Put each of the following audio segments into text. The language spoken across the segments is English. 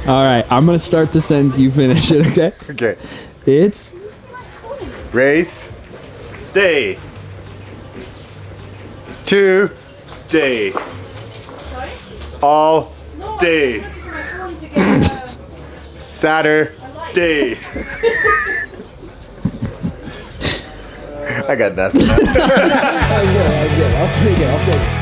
All right, I'm gonna start the sentence. You finish it, okay? Okay. It's race Day. today. All Day. Saturday. I got nothing. I'll take it.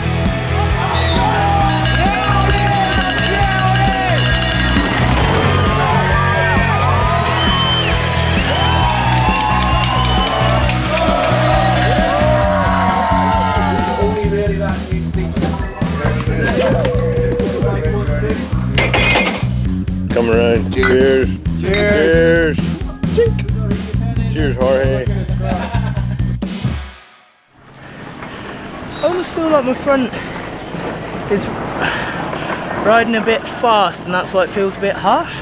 Come around. Cheers. Cheers. Cheers, Jorge. I almost feel like my front is riding a bit fast, and that's why it feels a bit harsh.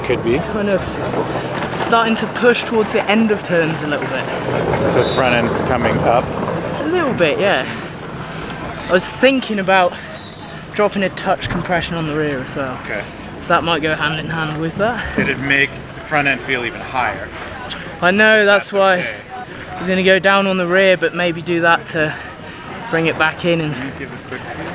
Could be. Kind of starting to push towards the end of turns a little bit. So front end's coming up. A little bit, yeah. I was thinking about dropping a touch compression on the rear as well. Okay. So that might go hand in hand with that. Did it make the front end feel even higher? I know, that's why okay. I was going to go down on the rear, but maybe do that to bring it back in and Give it a quick feel.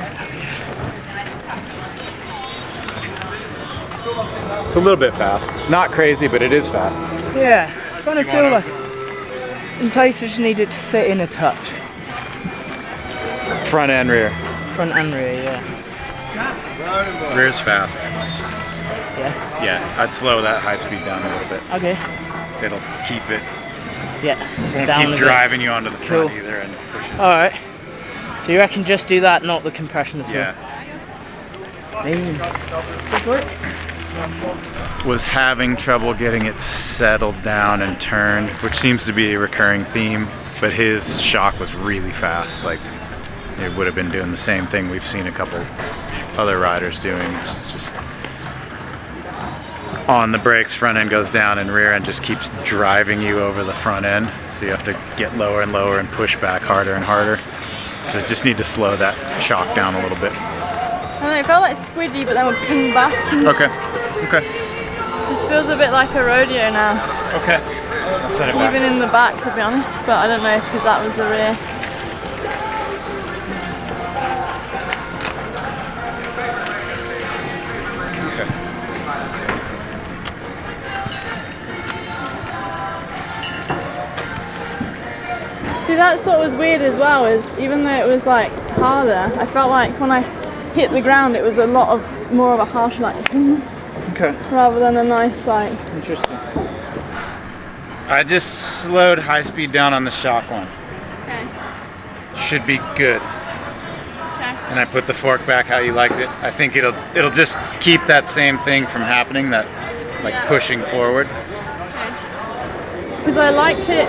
It's a little bit fast. Not crazy, but it is fast. yeah, I kind of You feel wanna- like in places you needed to sit in a touch. Front and rear. Front and rear, yeah. Rear's fast. Yeah. Yeah, I'd slow that high speed down a little bit. Okay. It'll keep it, Yeah. won't Down a keep bit. driving you onto the front Cool. either and pushing. Alright. So you reckon just do that, not the compression at all? Yeah. Amazing. Good work. Was having trouble getting it settled down and turned, which seems to be a recurring theme, but his shock was really fast. Like, it would have been doing the same thing we've seen a couple other riders doing, which is just on the brakes, front end goes down and rear end just keeps driving you over the front end. So you have to get lower and lower and push back harder and harder. So just need to slow that shock down a little bit. I don't know, it felt like squidgy, but then would ping back. And Okay, okay, just feels a bit like a rodeo now. okay. I'll set it back. Even in the back, to be honest. But I don't know if because that was the rear. Okay. See, that's what was weird as well. Is even though it was like harder, I felt like when I hit the ground, it was a lot of more of a harsh like, Okay. rather than a nice like. Interesting. I just slowed high speed down on the shock one. Okay. Should be good. Okay. And I put the fork back how you liked it. I think it'll just keep that same thing from happening, that like Yeah. pushing forward. Because I liked it.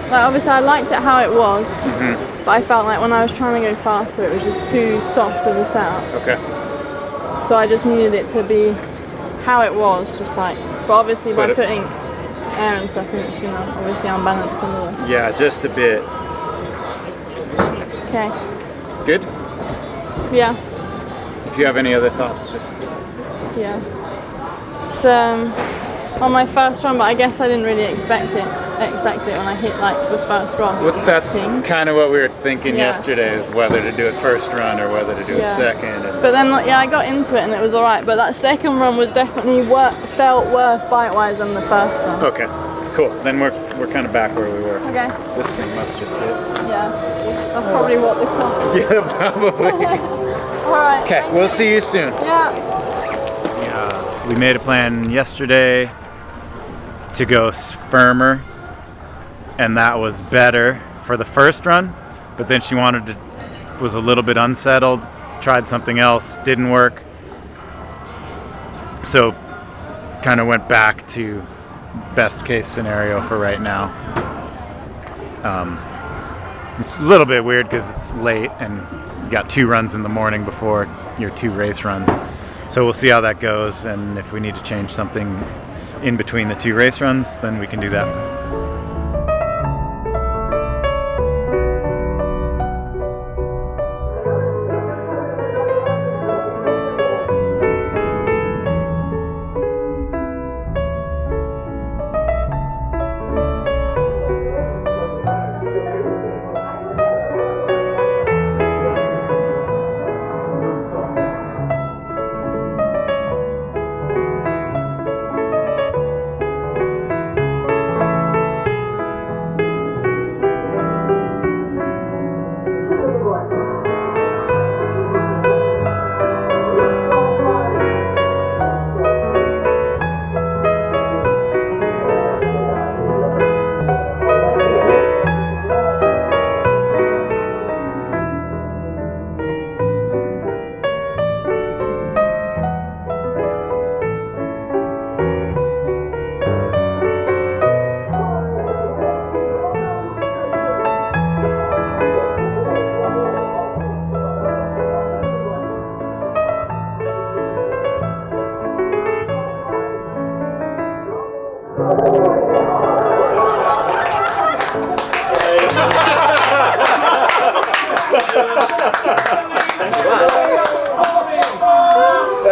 Like obviously I liked it how it was, Mm-hmm. but I felt like when I was trying to go faster, it was just too soft of a setup. Okay. So I just needed it to be how it was, just like. But obviously by But it- putting air and stuff in, it's gonna obviously unbalance some of the. Yeah, just a bit. Okay. Good? Yeah. If you have any other thoughts, just Yeah. So on my first run, but I guess I didn't really expect it when I hit like the first run. well, that's thing. kind of what we were thinking Yeah. yesterday, is whether to do it first run or whether to do Yeah. it second. And But then, like, yeah, I got into it and it was alright. But that second run was definitely felt worse bite-wise than the first one. okay, cool. Then we're kind of back where we were. Okay. This thing must just hit. Yeah. That's probably what the cost. Yeah, probably. Alright. Okay, we'll see you soon. Yeah. We made a plan yesterday to go firmer, and that was better for the first run, but then she was a little bit unsettled, tried something else, didn't work, so kind of went back to best case scenario for right now. It's a little bit weird because it's late and you got 2 runs in the morning before your 2 race runs. So we'll see how that goes, and if we need to change something in between the 2 race runs, then we can do that.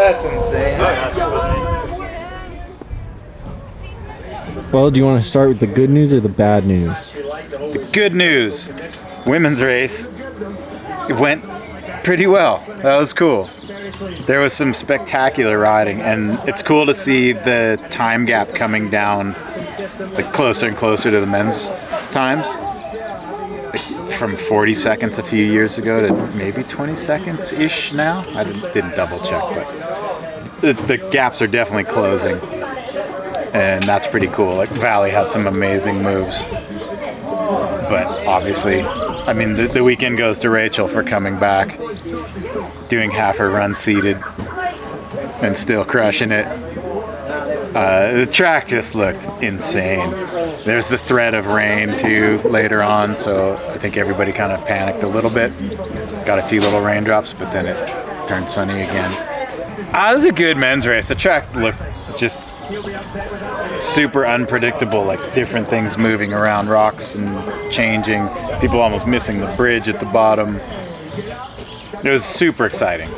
That's insane. Well, do you want to start with the good news or the bad news? The good news, women's race, it went pretty well. That was cool. There was some spectacular riding, and it's cool to see the time gap coming down, like closer and closer to the men's times. Like from 40 seconds a few years ago to maybe 20 seconds-ish now. I didn't double check, but the gaps are definitely closing, and that's pretty cool. Like Valley had some amazing moves, but obviously, I mean, the weekend goes to Rachel for coming back, doing half her run seated, and still crushing it. The track just looked insane. There's the threat of rain too later on, so I think everybody kind of panicked a little bit. Got a few little raindrops, but then it turned sunny again. It was a good men's race. The track looked just super unpredictable, like different things moving around, rocks and changing, people almost missing the bridge at the bottom. It was super exciting.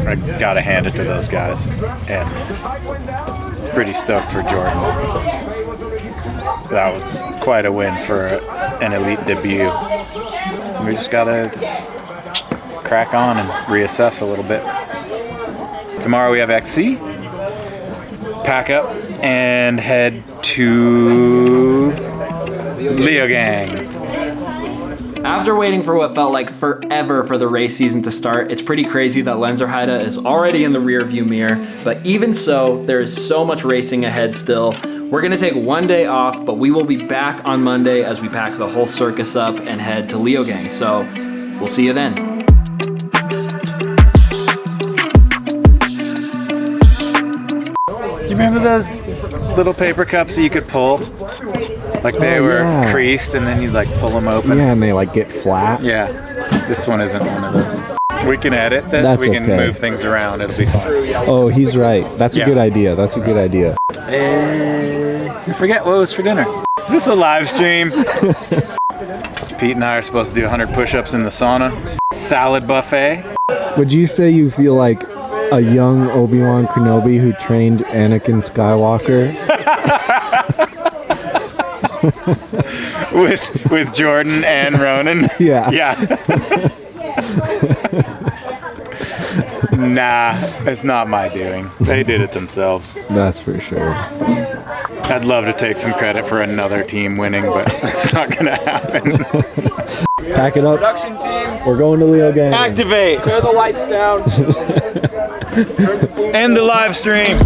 I gotta hand it to those guys, and pretty stoked for Jordan. That was quite a win for an elite debut. We just gotta crack on and reassess a little bit. Tomorrow we have XC, pack up and head to Leogang. After waiting for what felt like forever for the race season to start, it's pretty crazy that Lenzerheide is already in the rearview mirror, but even so, there is so much racing ahead still. We're gonna take one day off, but we will be back on Monday as we pack the whole circus up and head to Leogang, so we'll see you then. Do you remember those little paper cups that you could pull? Like they were creased and then you'd like pull them open. Yeah, and they like get flat. Yeah, this one isn't one of those. We can edit this, That's we can okay. move things around, it'll be fine. Oh, he's right. That's a good idea. That's a good idea. I forget what was for dinner. Is this a live stream? Pete and I are supposed to do 100 push-ups in the sauna. Salad buffet. Would you say you feel like a young Obi-Wan Kenobi who trained Anakin Skywalker? with Jordan and Ronan? Yeah. Yeah. Nah, it's not my doing. They did it themselves. That's for sure. I'd love to take some credit for another team winning, but it's not gonna happen. Pack it up. Production team, We're going to Leogang. Activate! turn the lights down. End the live stream!